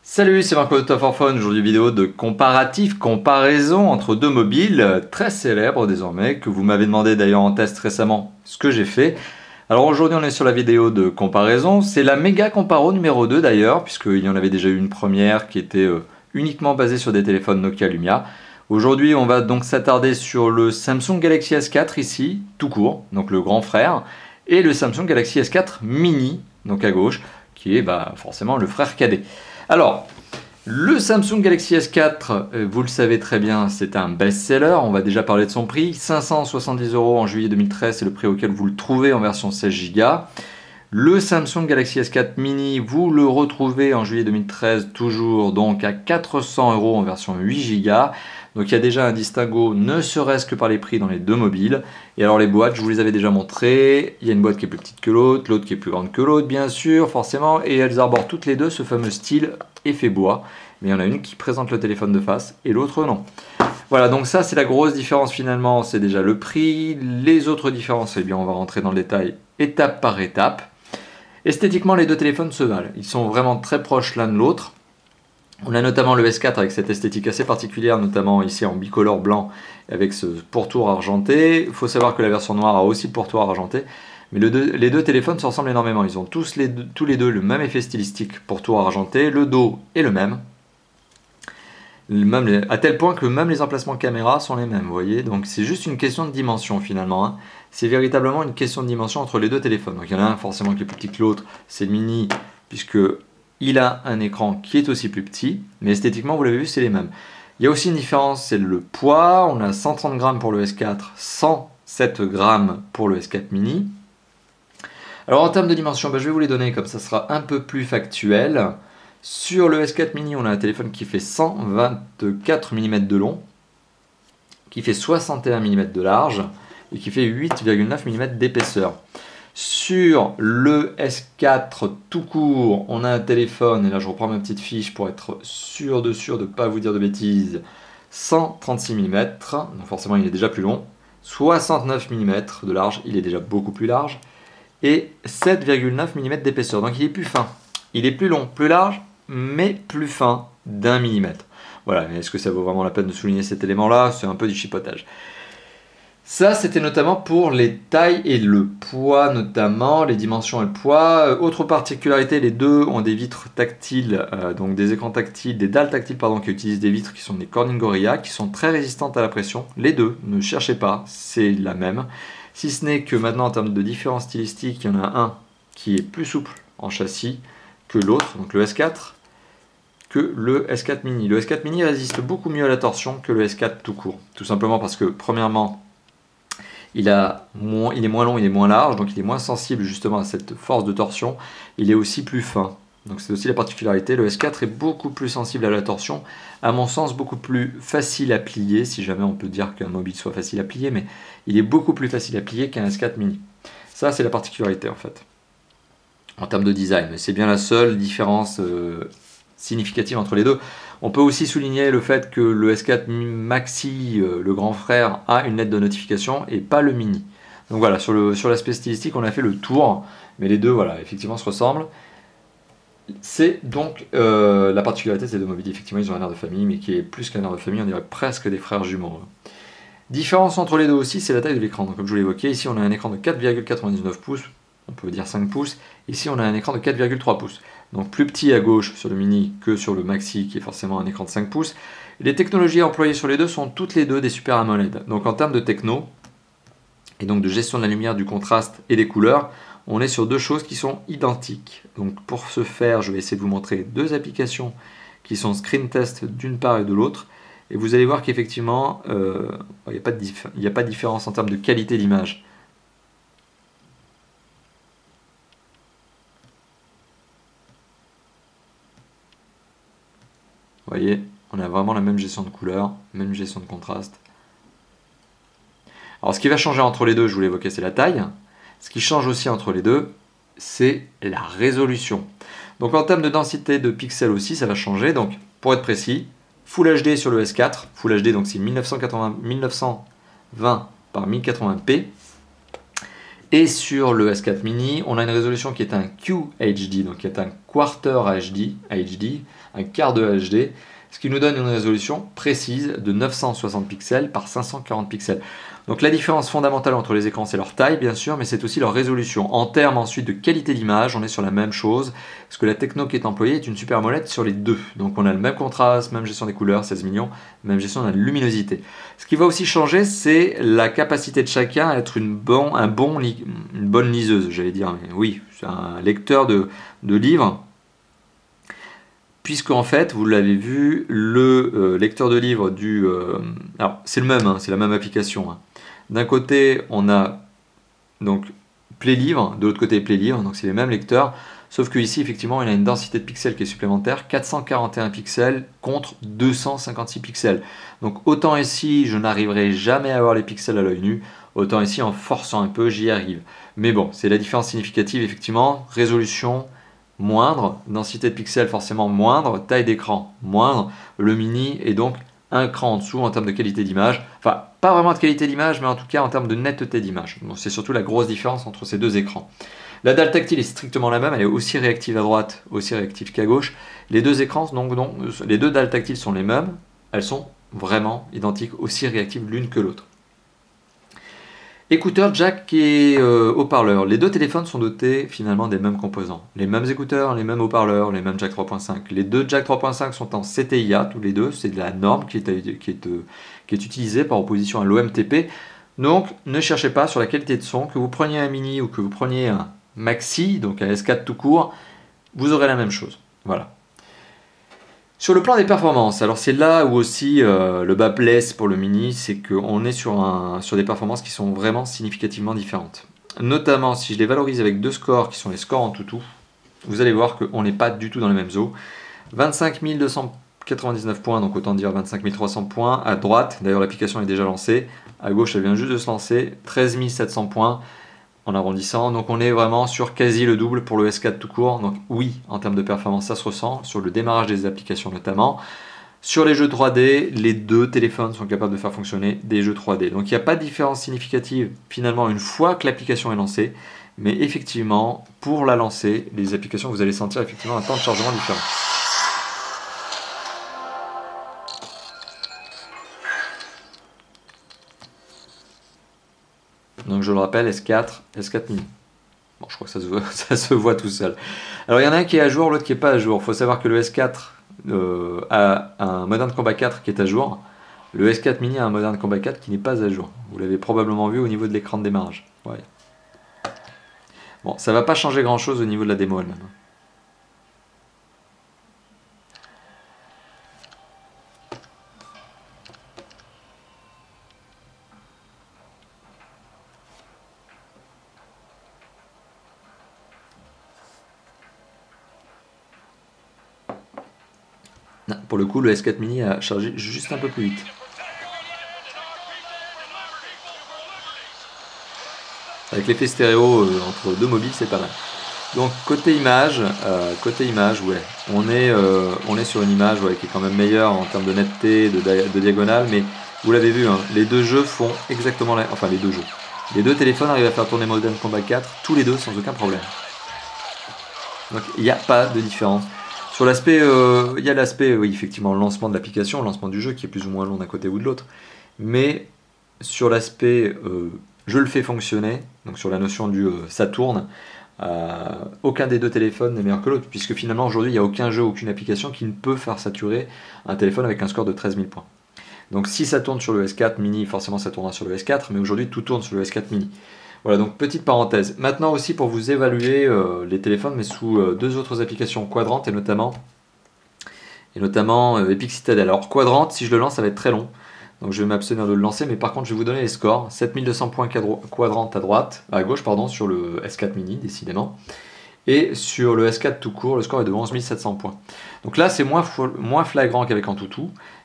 Salut, c'est Marco de Top for Phone. Aujourd'hui, vidéo de comparaison entre deux mobiles très célèbres désormais, que vous m'avez demandé d'ailleurs en test récemment, ce que j'ai fait. Alors aujourd'hui, on est sur la vidéo de comparaison. C'est la méga comparo numéro 2 d'ailleurs, puisqu'il y en avait déjà eu une première qui était uniquement basée sur des téléphones Nokia Lumia. Aujourd'hui, on va donc s'attarder sur le Samsung Galaxy S4 ici, tout court, donc le grand frère, et le Samsung Galaxy S4 mini, donc à gauche, qui est forcément le frère cadet. Alors, le Samsung Galaxy S4, vous le savez très bien, c'est un best-seller. On va déjà parler de son prix. 570 € en juillet 2013, c'est le prix auquel vous le trouvez en version 16 Go. Le Samsung Galaxy S4 mini, vous le retrouvez en juillet 2013, toujours donc à 400 € en version 8 Go. Donc il y a déjà un distinguo, ne serait-ce que par les prix dans les deux mobiles. Et alors les boîtes, je vous les avais déjà montrées. Il y a une boîte qui est plus petite que l'autre qui est plus grande que l'autre, bien sûr, forcément. Et elles arborent toutes les deux ce fameux style effet bois. Mais il y en a une qui présente le téléphone de face et l'autre non. Voilà, donc ça c'est la grosse différence finalement, c'est déjà le prix. Les autres différences, eh bien on va rentrer dans le détail étape par étape. Esthétiquement, les deux téléphones se valent. Ils sont vraiment très proches l'un de l'autre. On a notamment le S4 avec cette esthétique assez particulière, notamment ici en bicolore blanc avec ce pourtour argenté. Il faut savoir que la version noire a aussi le pourtour argenté. Mais les deux téléphones se ressemblent énormément. Ils ont tous les deux le même effet stylistique, pourtour argenté. Le dos est le même. À tel point que même les emplacements caméra sont les mêmes, vous voyez. Donc c'est juste une question de dimension finalement, hein. C'est véritablement une question de dimension entre les deux téléphones. Donc il y en a un forcément qui est plus petit que l'autre, c'est le mini, puisque il a un écran qui est aussi plus petit, mais esthétiquement, vous l'avez vu, c'est les mêmes. Il y a aussi une différence, c'est le poids. On a 130 grammes pour le S4, 107 grammes pour le S4 mini. Alors en termes de dimension, je vais vous les donner comme ça sera un peu plus factuel. Sur le S4 mini, on a un téléphone qui fait 124 mm de long, qui fait 61 mm de large et qui fait 8,9 mm d'épaisseur. Sur le S4 tout court, on a un téléphone, et là je reprends ma petite fiche pour être sûr de ne pas vous dire de bêtises, 136 mm, donc forcément il est déjà plus long, 69 mm de large, il est déjà beaucoup plus large, et 7,9 mm d'épaisseur, donc il est plus fin. Il est plus long, plus large, mais plus fin d'1 mm. Voilà, est-ce que ça vaut vraiment la peine de souligner cet élément-là? C'est un peu du chipotage. Ça, c'était notamment pour les tailles et le poids, notamment les dimensions et le poids. Autre particularité, les deux ont des vitres tactiles, donc des écrans tactiles, des dalles tactiles pardon, qui utilisent des vitres qui sont des Corning Gorilla, qui sont très résistantes à la pression. Les deux, ne cherchez pas, c'est la même. Si ce n'est que maintenant, en termes de différence stylistique, il y en a un qui est plus souple en châssis que l'autre, donc le S4, que le S4 mini. Le S4 mini résiste beaucoup mieux à la torsion que le S4 tout court. Tout simplement parce que, premièrement, il est moins long, il est moins large, donc il est moins sensible justement à cette force de torsion. Il est aussi plus fin. Donc c'est aussi la particularité. Le S4 est beaucoup plus sensible à la torsion, à mon sens beaucoup plus facile à plier, si jamais on peut dire qu'un mobile soit facile à plier, mais il est beaucoup plus facile à plier qu'un S4 mini. Ça c'est la particularité en fait, en termes de design. C'est bien la seule différence significative entre les deux. On peut aussi souligner le fait que le S4 Maxi, le grand frère, a une lettre de notification et pas le mini. Donc voilà, sur l'aspect stylistique, on a fait le tour, mais les deux, voilà, effectivement, se ressemblent. C'est donc la particularité de ces deux mobiles. Effectivement, ils ont un air de famille, mais qui est plus qu'un air de famille, on dirait presque des frères jumeaux. Différence entre les deux aussi, c'est la taille de l'écran. Donc, comme je vous l'ai évoqué, ici on a un écran de 4,99 pouces, on peut dire 5 pouces. Ici on a un écran de 4,3 pouces. Donc plus petit à gauche sur le mini que sur le maxi qui est forcément un écran de 5 pouces. Les technologies employées sur les deux sont toutes les deux des Super AMOLED. Donc en termes de techno, et donc de gestion de la lumière, du contraste et des couleurs, on est sur deux choses qui sont identiques. Donc pour ce faire, je vais essayer de vous montrer deux applications qui sont screen test d'une part et de l'autre. Et vous allez voir qu'effectivement, il n'y a pas de différence en termes de qualité d'image. Vous voyez, on a vraiment la même gestion de couleur, même gestion de contraste. Alors ce qui va changer entre les deux, je vous l'ai évoqué, c'est la taille. Ce qui change aussi entre les deux, c'est la résolution. Donc en termes de densité de pixels aussi, ça va changer. Donc pour être précis, Full HD sur le S4, Full HD donc c'est 1920 par 1080p. Et sur le S4 mini, on a une résolution qui est un QHD, donc qui est un quarter HD, un quart de HD, ce qui nous donne une résolution précise de 960 pixels par 540 pixels. Donc la différence fondamentale entre les écrans, c'est leur taille bien sûr, mais c'est aussi leur résolution. En termes ensuite de qualité d'image, on est sur la même chose, parce que la techno qui est employée est une Super AMOLED sur les deux. Donc on a le même contraste, même gestion des couleurs, 16 millions, même gestion de la luminosité. Ce qui va aussi changer, c'est la capacité de chacun à être une bonne liseuse, j'allais dire. Mais oui, c'est un lecteur de livres. Puisque en fait, vous l'avez vu, le lecteur de livres du... alors, c'est le même, hein, c'est la même application. Hein. D'un côté, on a donc Play Livre, de l'autre côté Play Livre, donc c'est les mêmes lecteurs, sauf que ici, effectivement, il a une densité de pixels qui est supplémentaire, 441 pixels contre 256 pixels. Donc autant ici, je n'arriverai jamais à avoir les pixels à l'œil nu, autant ici, en forçant un peu, j'y arrive. Mais bon, c'est la différence significative, effectivement, résolution moindre, densité de pixels forcément moindre, taille d'écran moindre, le mini est donc un cran en dessous en termes de qualité d'image, enfin pas vraiment de qualité d'image mais en tout cas en termes de netteté d'image. Donc c'est surtout la grosse différence entre ces deux écrans. La dalle tactile est strictement la même, elle est aussi réactive à droite, aussi réactive qu'à gauche. Les deux écrans, les deux dalles tactiles sont les mêmes, elles sont vraiment identiques, aussi réactives l'une que l'autre. Écouteurs, jack et haut-parleurs. Les deux téléphones sont dotés finalement des mêmes composants. Les mêmes écouteurs, les mêmes haut-parleurs, les mêmes jack 3.5. Les deux jack 3.5 sont en CTIA, tous les deux. C'est de la norme qui est utilisée par opposition à l'OMTP. Donc ne cherchez pas sur la qualité de son. Que vous preniez un mini ou que vous preniez un maxi, donc un S4 tout court, vous aurez la même chose. Voilà. Sur le plan des performances, alors c'est là où aussi le bas blesse pour le mini, c'est qu'on est sur des performances qui sont vraiment significativement différentes. Notamment si je les valorise avec deux scores qui sont les scores en toutou, vous allez voir qu'on n'est pas du tout dans les mêmes eaux. 25 299 points, donc autant dire 25 300 points à droite, d'ailleurs l'application est déjà lancée, à gauche elle vient juste de se lancer, 13 700 points. En arrondissant, donc on est vraiment sur quasi le double pour le S4 tout court, donc oui, en termes de performance ça se ressent, sur le démarrage des applications notamment. Sur les jeux 3D, les deux téléphones sont capables de faire fonctionner des jeux 3D, donc il n'y a pas de différence significative finalement une fois que l'application est lancée, mais effectivement, pour la lancer, les applications, vous allez sentir effectivement un temps de chargement différent. Donc je le rappelle, S4 mini. Bon, je crois que ça se voit tout seul. Alors il y en a un qui est à jour, l'autre qui n'est pas à jour. Il faut savoir que le S4 a un Modern Combat 4 qui est à jour. Le S4 mini a un Modern Combat 4 qui n'est pas à jour. Vous l'avez probablement vu au niveau de l'écran de démarrage. Ouais. Bon, ça ne va pas changer grand chose au niveau de la démo elle-même. Pour le coup, le S4 mini a chargé juste un peu plus vite. Avec l'effet stéréo entre deux mobiles, c'est pas mal. Donc côté image, ouais, on est sur une image qui est quand même meilleure en termes de netteté, de diagonale, mais vous l'avez vu, hein, les deux jeux font exactement enfin les deux jeux. Les deux téléphones arrivent à faire tourner Modern Combat 4, tous les deux sans aucun problème. Donc il n'y a pas de différence. Sur l'aspect, il y a l'aspect, oui, effectivement, le lancement de l'application, le lancement du jeu qui est plus ou moins long d'un côté ou de l'autre. Mais sur l'aspect, je le fais fonctionner, donc sur la notion du ça tourne, aucun des deux téléphones n'est meilleur que l'autre, puisque finalement aujourd'hui il n'y a aucun jeu, aucune application qui ne peut faire saturer un téléphone avec un score de 13 000 points. Donc si ça tourne sur le S4 mini, forcément ça tournera sur le S4, mais aujourd'hui tout tourne sur le S4 mini. Voilà, donc petite parenthèse. Maintenant aussi pour vous évaluer les téléphones, mais sous deux autres applications, Quadrant et notamment Epic Citadel. Alors Quadrant, si je le lance, ça va être très long, donc je vais m'abstenir de le lancer, mais par contre je vais vous donner les scores. 7200 points Quadrant à gauche, sur le S4 mini, décidément. Et sur le S4 tout court, le score est de 11 700 points. Donc là, c'est moins flagrant qu'avec Antutu,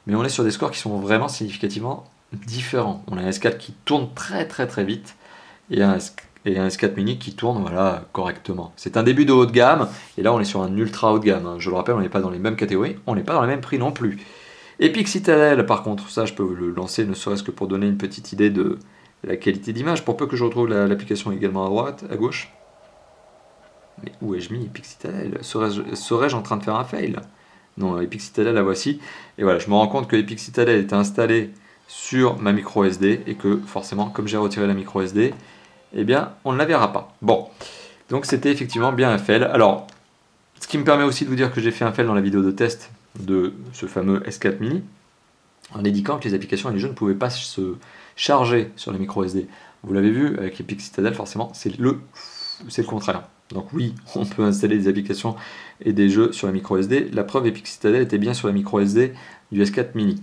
mais on est sur des scores qui sont vraiment significativement différents. On a un S4 qui tourne très très très vite, et un S4 mini qui tourne correctement. C'est un début de haut de gamme, et là on est sur un ultra haut de gamme. Je le rappelle, on n'est pas dans les mêmes catégories, on n'est pas dans les mêmes prix non plus. Epic Citadel, par contre, ça je peux le lancer, ne serait-ce que pour donner une petite idée de la qualité d'image, pour peu que je retrouve l'application également à droite, à gauche. Mais où ai-je mis Epic Citadel? Serais-je en train de faire un fail? Non, Epic Citadel, la voici. Et voilà, je me rends compte que Epic Citadel est installé sur ma micro SD et que forcément, comme j'ai retiré la micro SD, eh bien, on ne la verra pas. Bon, donc c'était effectivement bien un fail. Alors, ce qui me permet aussi de vous dire que j'ai fait un fail dans la vidéo de test de ce fameux S4 mini, en indiquant que les applications et les jeux ne pouvaient pas se charger sur la micro SD. Vous l'avez vu, avec Epic Citadel, forcément, c'est le contraire. Donc oui, on peut installer des applications et des jeux sur la micro SD. La preuve, Epic Citadel était bien sur la micro SD du S4 mini.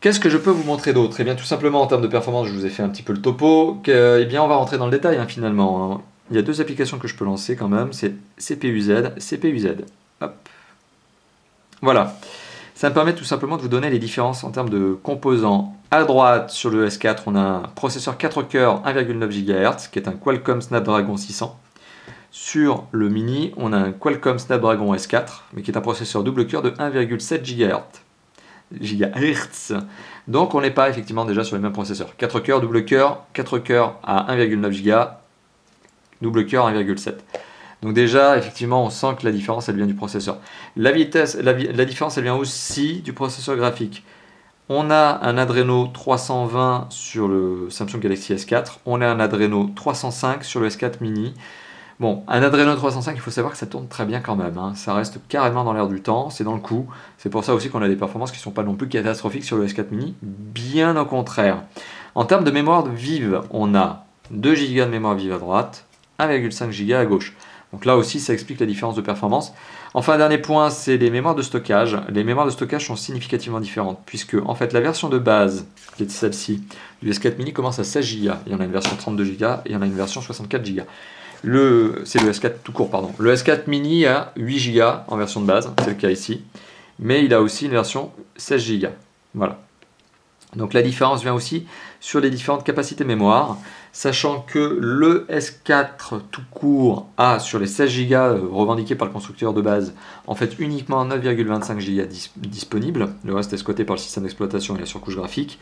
Qu'est-ce que je peux vous montrer d'autre? Eh bien, tout simplement, en termes de performance, je vous ai fait un petit peu le topo. Eh bien, on va rentrer dans le détail, hein, finalement. Il y a deux applications que je peux lancer quand même. C'est CPU-Z, CPU-Z. Hop. Voilà. Ça me permet tout simplement de vous donner les différences en termes de composants. À droite, sur le S4, on a un processeur 4 cœurs 1,9 GHz, qui est un Qualcomm Snapdragon 600. Sur le Mini, on a un Qualcomm Snapdragon S4, mais qui est un processeur double cœur de 1,7 GHz. Donc on n'est pas effectivement déjà sur les mêmes processeurs. 4 cœurs, double cœur, 4 cœurs à 1,9 GHz, double cœur 1,7. Donc déjà, effectivement, on sent que la différence, elle vient du processeur. La différence, elle vient aussi du processeur graphique. On a un Adreno 320 sur le Samsung Galaxy S4. On a un Adreno 305 sur le S4 mini. Bon, un Adreno 305, il faut savoir que ça tourne très bien quand même. Hein. Ça reste carrément dans l'air du temps, c'est dans le coup. C'est pour ça aussi qu'on a des performances qui ne sont pas non plus catastrophiques sur le S4 mini. Bien au contraire. En termes de mémoire vive, on a 2 Go de mémoire vive à droite, 1,5 Go à gauche. Donc là aussi, ça explique la différence de performance. Enfin, dernier point, c'est les mémoires de stockage. Les mémoires de stockage sont significativement différentes, puisque en fait, la version de base, qui est celle-ci, du S4 mini, commence à 16 Go. Il y en a une version 32 Go et il y en a une version 64 Go. C'est le S4 tout court, pardon. Le S4 mini a 8 Go en version de base, c'est le cas ici. Mais il a aussi une version 16 Go. Voilà. Donc la différence vient aussi sur les différentes capacités mémoire, sachant que le S4 tout court a sur les 16 Go revendiqués par le constructeur de base, en fait uniquement 9,25 Go disponibles, le reste est squatté par le système d'exploitation et la surcouche graphique.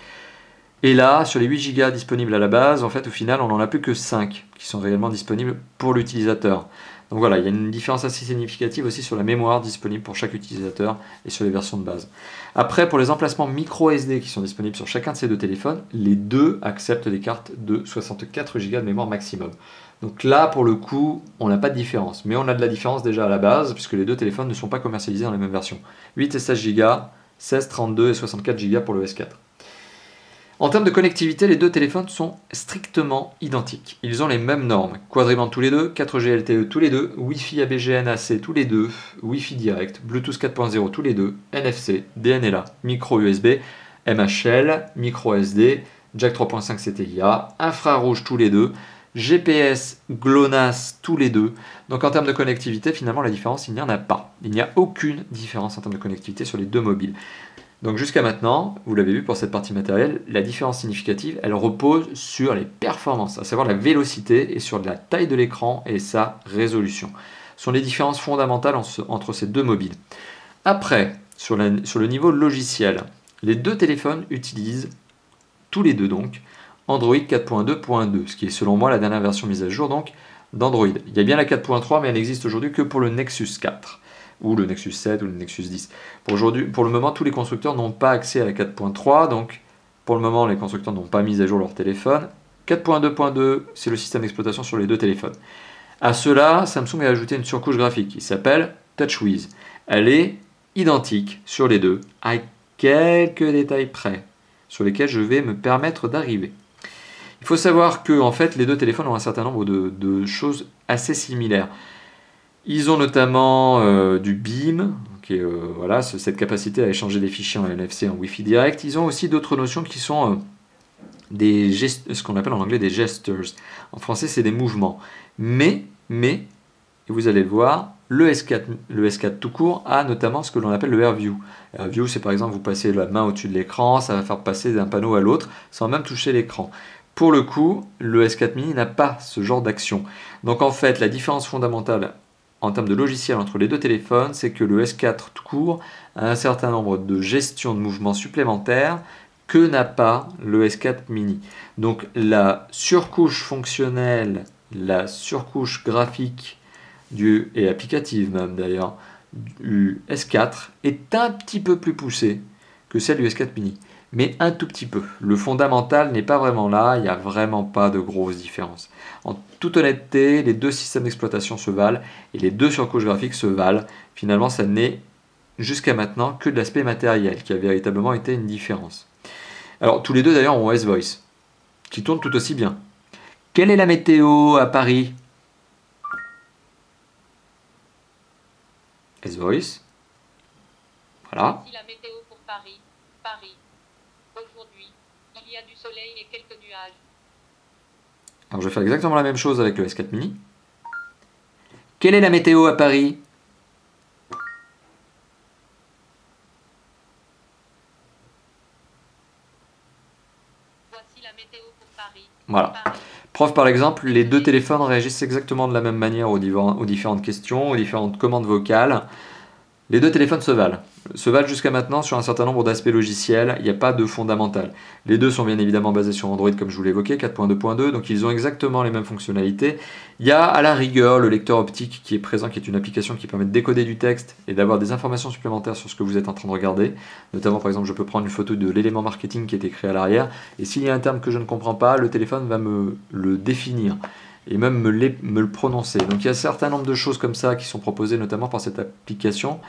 Et là, sur les 8 Go disponibles à la base, en fait au final on n'en a plus que 5 qui sont réellement disponibles pour l'utilisateur. Donc voilà, il y a une différence assez significative aussi sur la mémoire disponible pour chaque utilisateur et sur les versions de base. Après, pour les emplacements micro SD qui sont disponibles sur chacun de ces deux téléphones, les deux acceptent des cartes de 64 Go de mémoire maximum. Donc là, pour le coup, on n'a pas de différence. Mais on a de la différence déjà à la base, puisque les deux téléphones ne sont pas commercialisés dans les mêmes versions. 8 et 16 Go, 16, 32 et 64 Go pour le S4. En termes de connectivité, les deux téléphones sont strictement identiques. Ils ont les mêmes normes. Quadriband tous les deux, 4G LTE tous les deux, Wi-Fi ABGN-AC tous les deux, Wi-Fi direct, Bluetooth 4.0 tous les deux, NFC, DNLA, micro USB, MHL, micro SD, jack 3.5 CTIA, infrarouge tous les deux, GPS, GLONASS tous les deux. Donc en termes de connectivité, finalement la différence, il n'y en a pas. Il n'y a aucune différence en termes de connectivité sur les deux mobiles. Donc jusqu'à maintenant, vous l'avez vu pour cette partie matérielle, la différence significative, elle repose sur les performances, à savoir la vélocité et sur la taille de l'écran et sa résolution. Ce sont les différences fondamentales entre ces deux mobiles. Après, sur le niveau logiciel, les deux téléphones utilisent, tous les deux donc, Android 4.2.2, ce qui est selon moi la dernière version mise à jour donc d'Android. Il y a bien la 4.3, mais elle n'existe aujourd'hui que pour le Nexus 4. Ou le Nexus 7 ou le Nexus 10. Pour le moment, tous les constructeurs n'ont pas accès à la 4.3, donc pour le moment, les constructeurs n'ont pas mis à jour leur téléphone. 4.2.2, c'est le système d'exploitation sur les deux téléphones. À cela, Samsung a ajouté une surcouche graphique qui s'appelle TouchWiz. Elle est identique sur les deux, à quelques détails près, sur lesquels je vais me permettre d'arriver. Il faut savoir que en fait, les deux téléphones ont un certain nombre de choses assez similaires. Ils ont notamment du BIM, qui est, voilà, cette capacité à échanger des fichiers en NFC en Wi-Fi direct. Ils ont aussi d'autres notions qui sont ce qu'on appelle en anglais des gestures. En français, c'est des mouvements. Mais, et vous allez le voir, le S4 tout court a notamment ce que l'on appelle le AirView. AirView, c'est par exemple, vous passez la main au-dessus de l'écran, ça va faire passer d'un panneau à l'autre sans même toucher l'écran. Pour le coup, le S4 mini n'a pas ce genre d'action. Donc en fait, la différence fondamentale en termes de logiciel entre les deux téléphones, c'est que le S4 tout court a un certain nombre de gestions de mouvements supplémentaires que n'a pas le S4 mini. Donc la surcouche fonctionnelle, la surcouche graphique et applicative même d'ailleurs, du S4 est un petit peu plus poussée que celle du S4 mini. Mais un tout petit peu. Le fondamental n'est pas vraiment là, il n'y a vraiment pas de grosses différences. En toute honnêteté, les deux systèmes d'exploitation se valent et les deux surcouches graphiques se valent. Finalement, ça n'est jusqu'à maintenant que de l'aspect matériel qui a véritablement été une différence. Alors, tous les deux d'ailleurs ont S-Voice, qui tourne tout aussi bien. Quelle est la météo à Paris? S-Voice. Voilà. Voici la météo pour Paris. Paris. Aujourd'hui, il y a du soleil et quelques nuages. Alors je vais faire exactement la même chose avec le S4 mini. Quelle est la météo à Paris? Voici la météo pour Paris. Voilà. Paris. Preuve par exemple, les deux téléphones réagissent exactement de la même manière aux différentes questions, aux différentes commandes vocales. Les deux téléphones se valent jusqu'à maintenant sur un certain nombre d'aspects logiciels, il n'y a pas de fondamental. Les deux sont bien évidemment basés sur Android comme je vous l'ai évoqué, 4.2.2, donc ils ont exactement les mêmes fonctionnalités. Il y a à la rigueur le lecteur optique qui est présent, qui est une application qui permet de décoder du texte et d'avoir des informations supplémentaires sur ce que vous êtes en train de regarder. Notamment par exemple je peux prendre une photo de l'élément marketing qui est écrit à l'arrière, et s'il y a un terme que je ne comprends pas, le téléphone va me le définir et même me le prononcer. Donc il y a un certain nombre de choses comme ça qui sont proposées notamment par cette application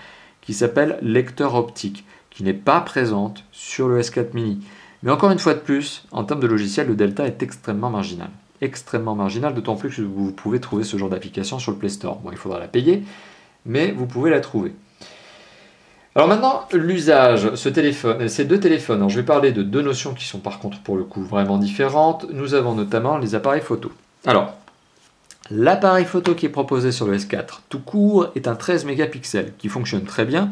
qui s'appelle lecteur optique, qui n'est pas présente sur le S4 mini. Mais encore une fois de plus, en termes de logiciel, le delta est extrêmement marginal. Extrêmement marginal, d'autant plus que vous pouvez trouver ce genre d'application sur le Play Store. Bon, il faudra la payer, mais vous pouvez la trouver. Alors maintenant, l'usage, ces deux téléphones. Alors je vais parler de deux notions qui sont par contre pour le coup vraiment différentes. Nous avons notamment les appareils photo. Alors, l'appareil photo qui est proposé sur le S4 tout court est un 13 mégapixels qui fonctionne très bien.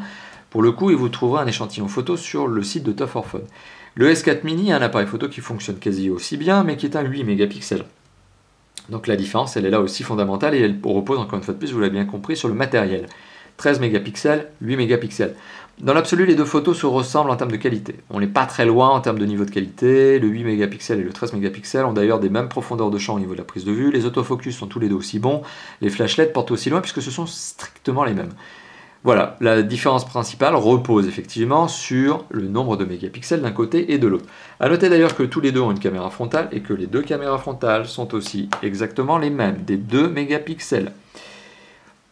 Pour le coup, et vous trouverez un échantillon photo sur le site de Top 4 Phone. Le S4 mini a un appareil photo qui fonctionne quasi aussi bien, mais qui est un 8 mégapixels. Donc la différence, elle est là aussi fondamentale et elle repose encore une fois de plus, vous l'avez bien compris, sur le matériel. 13 mégapixels, 8 mégapixels. Dans l'absolu, les deux photos se ressemblent en termes de qualité. On n'est pas très loin en termes de niveau de qualité. Le 8 mégapixels et le 13 mégapixels ont d'ailleurs des mêmes profondeurs de champ au niveau de la prise de vue. Les autofocus sont tous les deux aussi bons. Les flashlights portent aussi loin puisque ce sont strictement les mêmes. Voilà, la différence principale repose effectivement sur le nombre de mégapixels d'un côté et de l'autre. A noter d'ailleurs que tous les deux ont une caméra frontale et que les deux caméras frontales sont aussi exactement les mêmes, des 2 mégapixels.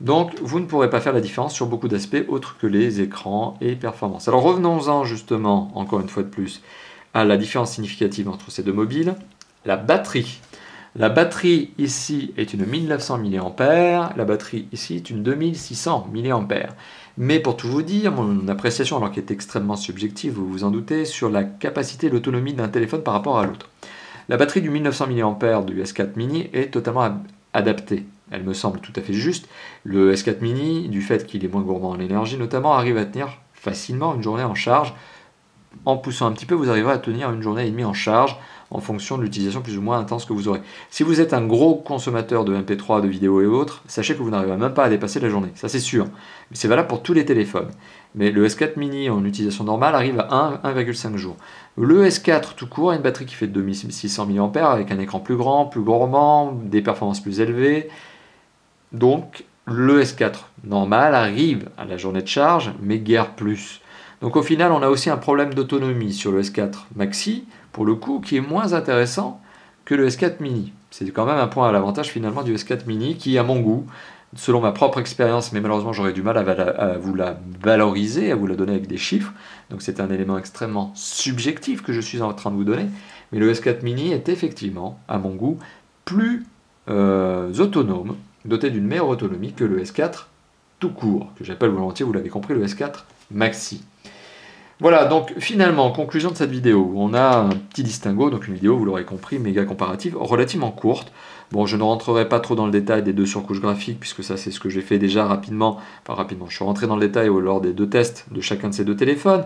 Donc vous ne pourrez pas faire la différence sur beaucoup d'aspects autres que les écrans et performances. Alors revenons-en justement, encore une fois de plus, à la différence significative entre ces deux mobiles, la batterie. La batterie ici est une 1900 mAh, la batterie ici est une 2600 mAh. Mais pour tout vous dire, mon appréciation, alors qui est extrêmement subjective, vous vous en doutez, sur la capacité et l'autonomie d'un téléphone par rapport à l'autre. La batterie du 1900 mAh du S4 mini est totalement adaptée. Elle me semble tout à fait juste. Le S4 mini, du fait qu'il est moins gourmand en énergie notamment, arrive à tenir facilement une journée en charge. En poussant un petit peu, vous arriverez à tenir une journée et demie en charge en fonction de l'utilisation plus ou moins intense que vous aurez. Si vous êtes un gros consommateur de MP3, de vidéos et autres, sachez que vous n'arriverez même pas à dépasser la journée, ça c'est sûr. Mais c'est valable pour tous les téléphones. Mais le S4 mini en utilisation normale arrive à 1,5 jours. Le S4 tout court a une batterie qui fait 2600 mAh avec un écran plus grand, plus gourmand, des performances plus élevées. Donc le S4 normal arrive à la journée de charge, mais guère plus. Donc au final, on a aussi un problème d'autonomie sur le S4 Maxi, pour le coup, qui est moins intéressant que le S4 Mini. C'est quand même un point à l'avantage finalement du S4 Mini qui, à mon goût, selon ma propre expérience, mais malheureusement j'aurais du mal à vous la valoriser, à vous la donner avec des chiffres, donc c'est un élément extrêmement subjectif que je suis en train de vous donner, mais le S4 Mini est effectivement, à mon goût, plus autonome, doté d'une meilleure autonomie que le S4 tout court, que j'appelle volontiers, vous l'avez compris, le S4 Maxi. Voilà, donc finalement, conclusion de cette vidéo, on a un petit distinguo, donc une vidéo, vous l'aurez compris, méga comparative, relativement courte. Bon, je ne rentrerai pas trop dans le détail des deux surcouches graphiques, puisque ça c'est ce que j'ai fait déjà rapidement, je suis rentré dans le détail lors des deux tests de chacun de ces deux téléphones.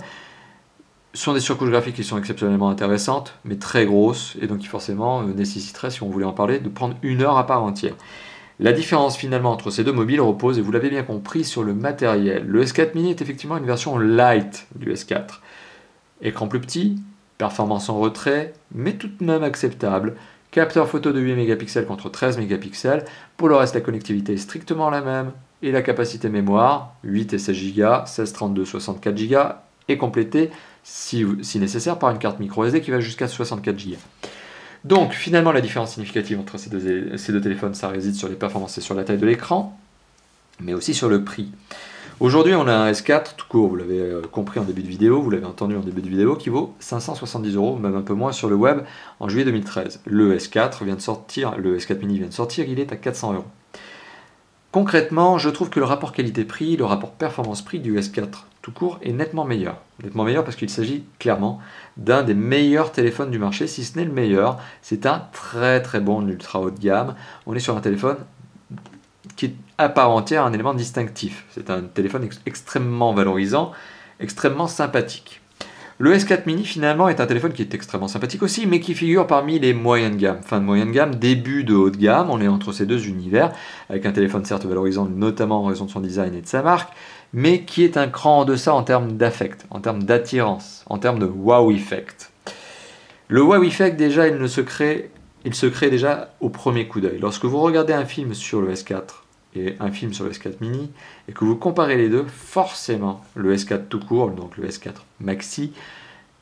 Ce sont des surcouches graphiques qui sont exceptionnellement intéressantes, mais très grosses, et donc qui forcément nécessiteraient, si on voulait en parler, de prendre une heure à part entière. La différence finalement entre ces deux mobiles repose, et vous l'avez bien compris, sur le matériel. Le S4 mini est effectivement une version light du S4. Écran plus petit, performance en retrait, mais tout de même acceptable. Capteur photo de 8 mégapixels contre 13 mégapixels. Pour le reste, la connectivité est strictement la même. Et la capacité mémoire, 8 et 16 Go, 16, 32, 64 Go, est complétée si nécessaire par une carte micro SD qui va jusqu'à 64 Go. Donc finalement la différence significative entre ces deux téléphones, ça réside sur les performances et sur la taille de l'écran, mais aussi sur le prix. Aujourd'hui on a un S4 tout court, vous l'avez compris en début de vidéo, vous l'avez entendu en début de vidéo, qui vaut 570 €, même un peu moins sur le web, en juillet 2013. Le S4 vient de sortir, le S4 mini vient de sortir, il est à 400 €. Concrètement, je trouve que le rapport qualité-prix, le rapport performance-prix du S4 tout court est nettement meilleur. Nettement meilleur parce qu'il s'agit clairement d'un des meilleurs téléphones du marché, si ce n'est le meilleur. C'est un très très bon ultra haut de gamme. On est sur un téléphone qui est à part entière un élément distinctif. C'est un téléphone extrêmement valorisant, extrêmement sympathique. Le S4 mini finalement est un téléphone qui est extrêmement sympathique aussi, mais qui figure parmi les moyennes de gamme. Fin de moyenne de gamme, début de haut de gamme, on est entre ces deux univers, avec un téléphone certes valorisant notamment en raison de son design et de sa marque, mais qui est un cran en deçà en termes d'affect, en termes d'attirance, en termes de wow effect. Le wow effect déjà, il se crée déjà au premier coup d'œil. Lorsque vous regardez un film sur le S4 et un film sur le S4 mini, et que vous comparez les deux, forcément, le S4 tout court, donc le S4 Maxi,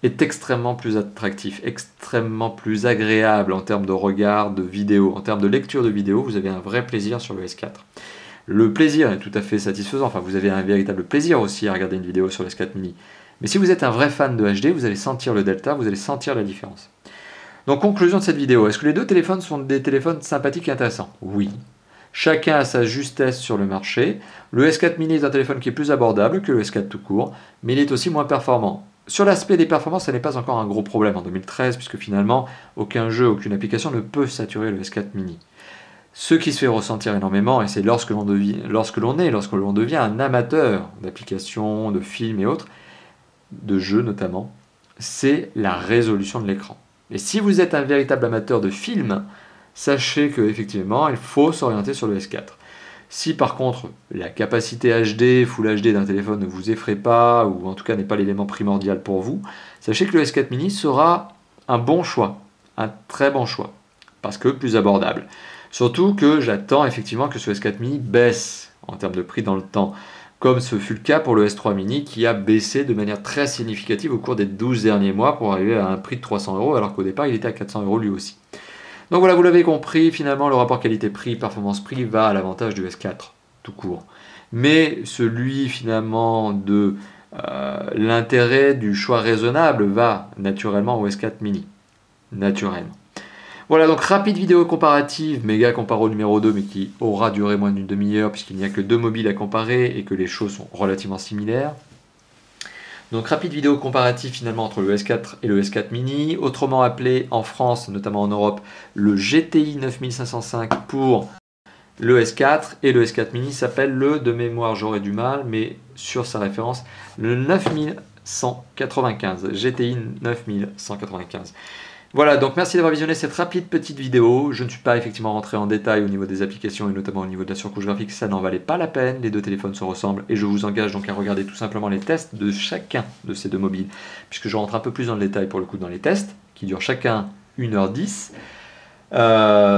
est extrêmement plus attractif, extrêmement plus agréable en termes de regard, de vidéo, en termes de lecture de vidéo, vous avez un vrai plaisir sur le S4. Le plaisir est tout à fait satisfaisant, enfin vous avez un véritable plaisir aussi à regarder une vidéo sur le S4 mini. Mais si vous êtes un vrai fan de HD, vous allez sentir le delta, vous allez sentir la différence. Donc conclusion de cette vidéo, est-ce que les deux téléphones sont des téléphones sympathiques et intéressants? Oui. Chacun a sa justesse sur le marché. Le S4 mini est un téléphone qui est plus abordable que le S4 tout court, mais il est aussi moins performant. Sur l'aspect des performances, ça n'est pas encore un gros problème en 2013, puisque finalement, aucun jeu, aucune application ne peut saturer le S4 mini. Ce qui se fait ressentir énormément, et c'est lorsque l'on devient un amateur d'applications, de films et autres, de jeux notamment, c'est la résolution de l'écran. Et si vous êtes un véritable amateur de films, sachez qu'effectivement, il faut s'orienter sur le S4. Si par contre, la capacité HD, Full HD d'un téléphone ne vous effraie pas, ou en tout cas n'est pas l'élément primordial pour vous, sachez que le S4 mini sera un bon choix, un très bon choix, parce que plus abordable. Surtout que j'attends effectivement que ce S4 mini baisse en termes de prix dans le temps, comme ce fut le cas pour le S3 mini qui a baissé de manière très significative au cours des 12 derniers mois pour arriver à un prix de 300 €, alors qu'au départ il était à 400 € lui aussi. Donc voilà, vous l'avez compris, finalement le rapport qualité-prix, performance-prix va à l'avantage du S4 tout court. Mais celui finalement de l'intérêt du choix raisonnable va naturellement au S4 mini. Naturellement. Voilà, donc rapide vidéo comparative, méga comparo numéro 2, mais qui aura duré moins d'une demi-heure puisqu'il n'y a que deux mobiles à comparer et que les choses sont relativement similaires. Donc rapide vidéo comparative finalement entre le S4 et le S4 mini, autrement appelé en France, notamment en Europe, le GTI 9505 pour le S4, et le S4 mini s'appelle de mémoire j'aurais du mal, mais sur sa référence, le 9195, GTI 9195. Voilà, donc merci d'avoir visionné cette rapide petite vidéo. Je ne suis pas effectivement rentré en détail au niveau des applications et notamment au niveau de la surcouche graphique, ça n'en valait pas la peine, les deux téléphones se ressemblent et je vous engage donc à regarder tout simplement les tests de chacun de ces deux mobiles, puisque je rentre un peu plus dans le détail pour le coup dans les tests, qui durent chacun 1h10.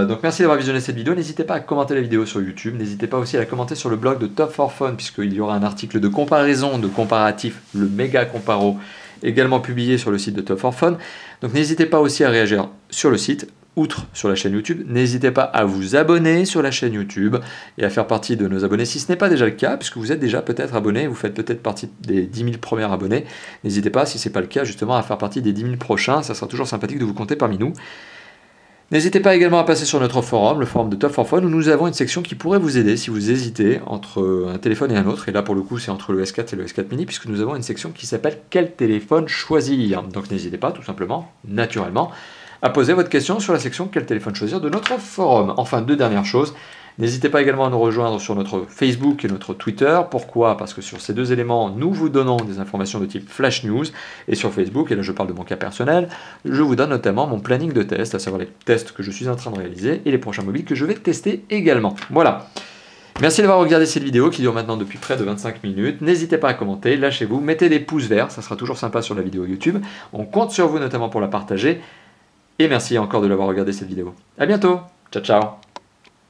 Donc merci d'avoir visionné cette vidéo, n'hésitez pas à commenter la vidéo sur YouTube, n'hésitez pas aussi à la commenter sur le blog de Top 4 Phone, puisqu'il y aura un article de comparaison, de comparatif, le méga comparo, également publié sur le site de Top 4 Phone. Donc n'hésitez pas aussi à réagir sur le site, outre sur la chaîne YouTube. N'hésitez pas à vous abonner sur la chaîne YouTube et à faire partie de nos abonnés si ce n'est pas déjà le cas, puisque vous êtes déjà peut-être abonné, vous faites peut-être partie des 10 000 premiers abonnés. N'hésitez pas, si ce n'est pas le cas, justement à faire partie des 10 000 prochains, ça sera toujours sympathique de vous compter parmi nous. N'hésitez pas également à passer sur notre forum, le forum de Top 4 Phone, où nous avons une section qui pourrait vous aider si vous hésitez entre un téléphone et un autre. Et là, pour le coup, c'est entre le S4 et le S4 mini, puisque nous avons une section qui s'appelle « Quel téléphone choisir ?» Donc n'hésitez pas, tout simplement, naturellement, à poser votre question sur la section « Quel téléphone choisir ?» de notre forum. Enfin, deux dernières choses. N'hésitez pas également à nous rejoindre sur notre Facebook et notre Twitter. Pourquoi? Parce que sur ces deux éléments, nous vous donnons des informations de type Flash News. Et sur Facebook, et là je parle de mon cas personnel, je vous donne notamment mon planning de tests, à savoir les tests que je suis en train de réaliser et les prochains mobiles que je vais tester également. Voilà. Merci d'avoir regardé cette vidéo qui dure maintenant depuis près de 25 minutes. N'hésitez pas à commenter, lâchez-vous, mettez des pouces verts, ça sera toujours sympa sur la vidéo YouTube. On compte sur vous notamment pour la partager. Et merci encore de l'avoir regardé cette vidéo. A bientôt, ciao ciao.